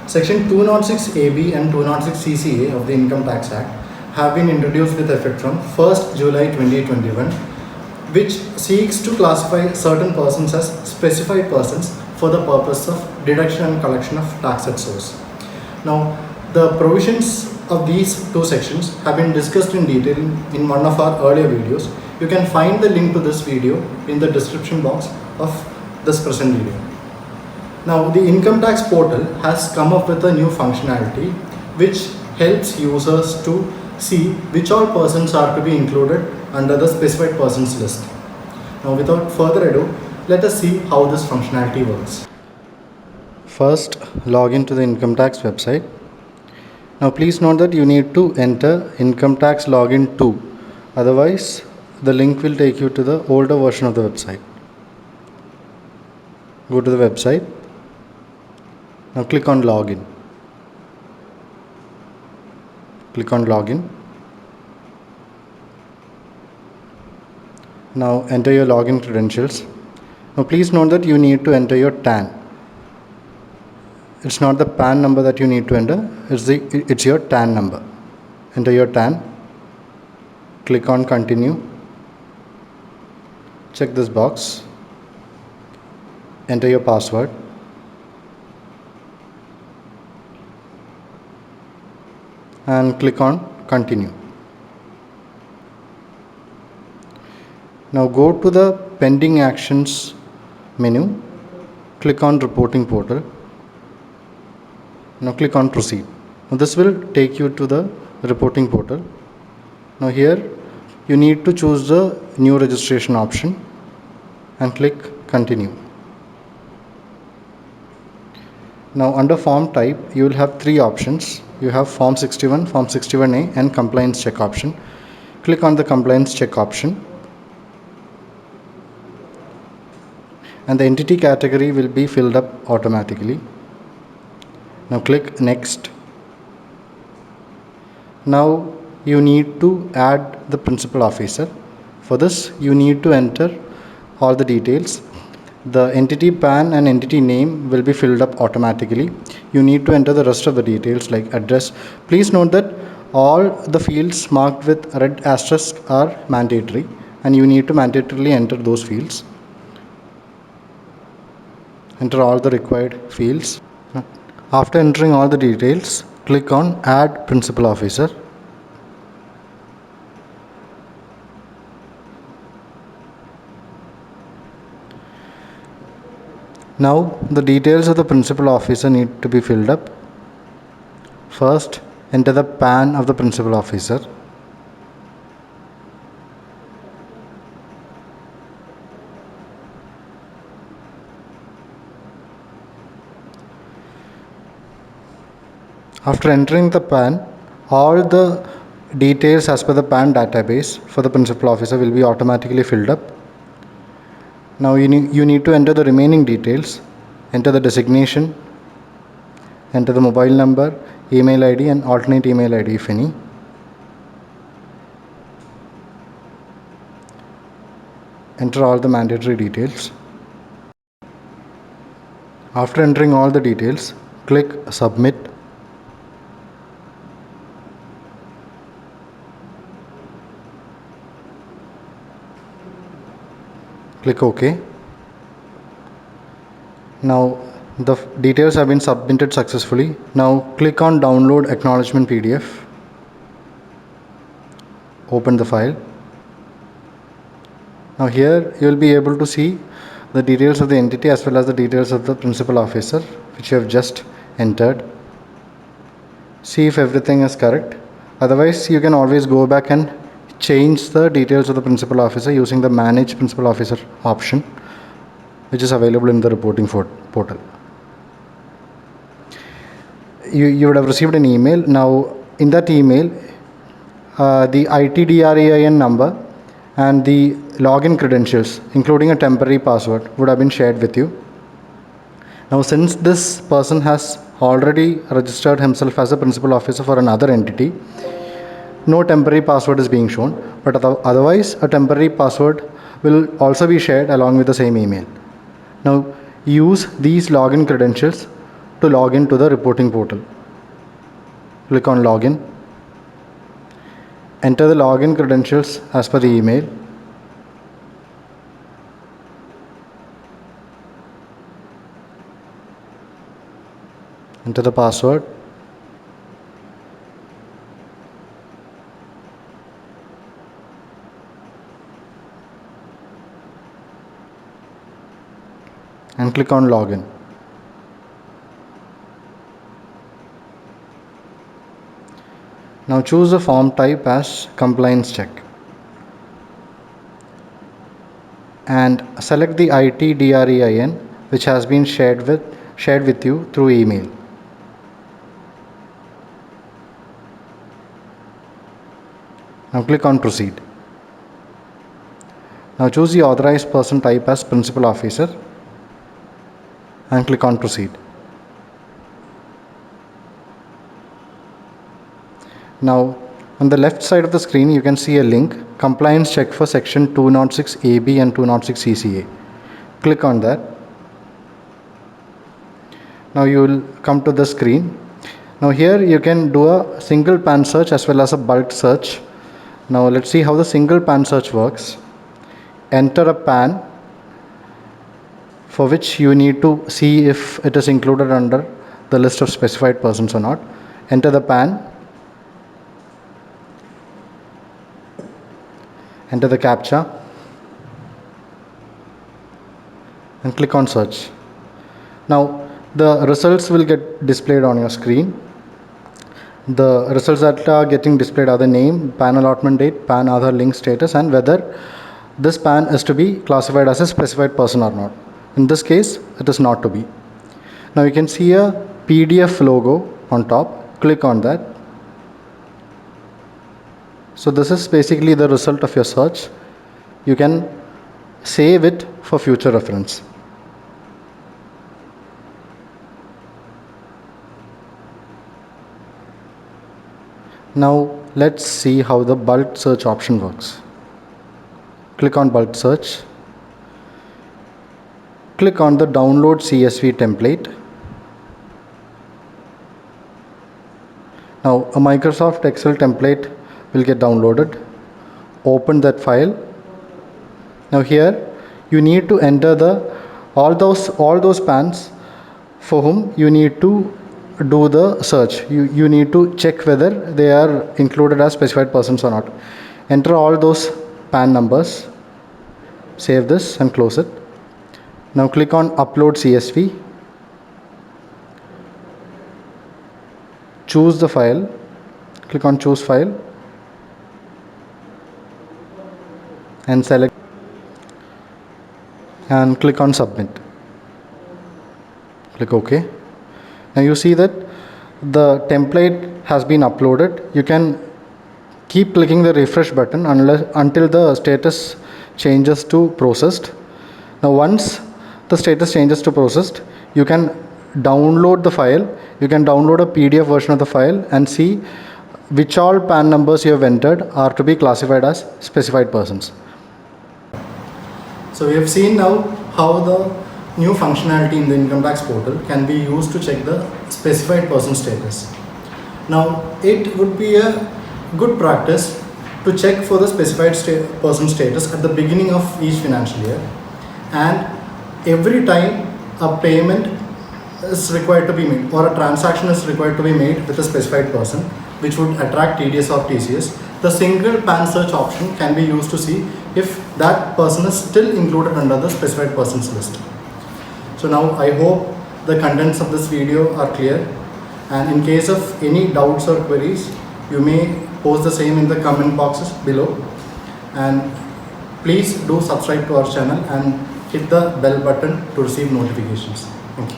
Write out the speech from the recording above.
Section 206AB and 206CCA of the Income Tax Act have been introduced with effect from 1st July 2021, which seeks to classify certain persons as specified persons for the purpose of deduction and collection of tax at source. Now, the provisions of these two sections have been discussed in detail in one of our earlier videos. You can find the link to this video in the description box of this present video. Now, the income tax portal has come up with a new functionality which helps users to see which all persons are to be included under the specified persons list. Now, without further ado, let us see how this functionality works. First, log into the income tax website. Now, please note that you need to enter income tax login 2. Otherwise, the link will take you to the older version of the website. Go to the website. Now click on login. Click on login. Now enter your login credentials. Now please note that you need to enter your TAN. It's not the PAN number that you need to enter, it's your TAN number. Enter your TAN. Click on continue. Check this box. Enter your password. And click on continue. Now go to the pending actions menu, click on reporting portal. Now click on proceed. Now this will take you to the reporting portal. Now here you need to choose the new registration option and click continue. Now under form type you will have three options. You have form 61, form 61A and compliance check option. Click on the compliance check option and the entity category will be filled up automatically. Now click next. Now you need to add the principal officer. For this you need to enter all the details. The entity PAN and entity name will be filled up automatically. You need to enter the rest of the details like address. Please note that all the fields marked with red asterisk are mandatory and you need to mandatorily enter those fields. Enter all the required fields. After entering all the details, click on add principal officer. Now the details of the principal officer need to be filled up. First, enter the PAN of the principal officer. After entering the PAN, all the details as per the PAN database for the principal officer will be automatically filled up. Now you need to enter the remaining details. Enter the designation, enter the mobile number, email ID and alternate email ID if any. Enter all the mandatory details. After entering all the details, click submit. Click OK. Now the details have been submitted successfully. Now click on download acknowledgement PDF. Open the file. Now here you will be able to see the details of the entity as well as the details of the principal officer which you have just entered. See if everything is correct. Otherwise you can always go back and change the details of the principal officer using the manage principal officer option which is available in the reporting portal. You would have received an email. Now in that email the ITDRAIN number and the login credentials including a temporary password would have been shared with you. Now since this person has already registered himself as a principal officer for another entity, no temporary password is being shown, but otherwise a temporary password will also be shared along with the same email. Now use these login credentials to log in to the reporting portal. Click on login. Enter the login credentials as per the email. Enter the password. And click on login. Now choose the form type as compliance check and select the ITDREIN which has been shared with you through email. Now click on proceed. Now choose the authorized person type as principal officer and click on proceed. Now on the left side of the screen you can see a link, compliance check for section 206 AB and 206 CCA. Click on that. Now you will come to the screen. Now here you can do a single PAN search as well as a bulk search. Now let's see how the single PAN search works. Enter a PAN for which you need to see if it is included under the list of specified persons or not. Enter the PAN. Enter the CAPTCHA and click on search. Now the results will get displayed on your screen. The results that are getting displayed are the name, PAN allotment date, PAN Aadhaar link status, and whether this PAN is to be classified as a specified person or not. In this case, it is not to be. Now you can see a PDF logo on top. Click on that. So this is basically the result of your search. You can save it for future reference. Now let's see how the bulk search option works. Click on bulk search. Click on the download CSV template. Now a Microsoft Excel template will get downloaded. Open that file. Now here you need to enter all those PANs for whom you need to do the search. You need to check whether they are included as specified persons or not. Enter all those PAN numbers. Save this and close it. Now click on upload CSV. Choose the file. Click on choose file and select and click on submit. Click OK. Now you see that the template has been uploaded. You can keep clicking the refresh button until the status changes to processed. Now once the status changes to processed, you can download the file. You can download a PDF version of the file and see which all PAN numbers you have entered are to be classified as specified persons. So we have seen now how the new functionality in the income tax portal can be used to check the specified person status. Now it would be a good practice to check for the specified person status at the beginning of each financial year, and every time a payment is required to be made or a transaction is required to be made with a specified person which would attract TDS or TCS, the single PAN search option can be used to see if that person is still included under the specified persons list. So now I hope the contents of this video are clear, and in case of any doubts or queries, you may post the same in the comment boxes below, and please do subscribe to our channel and hit the bell button to receive notifications. Thank you.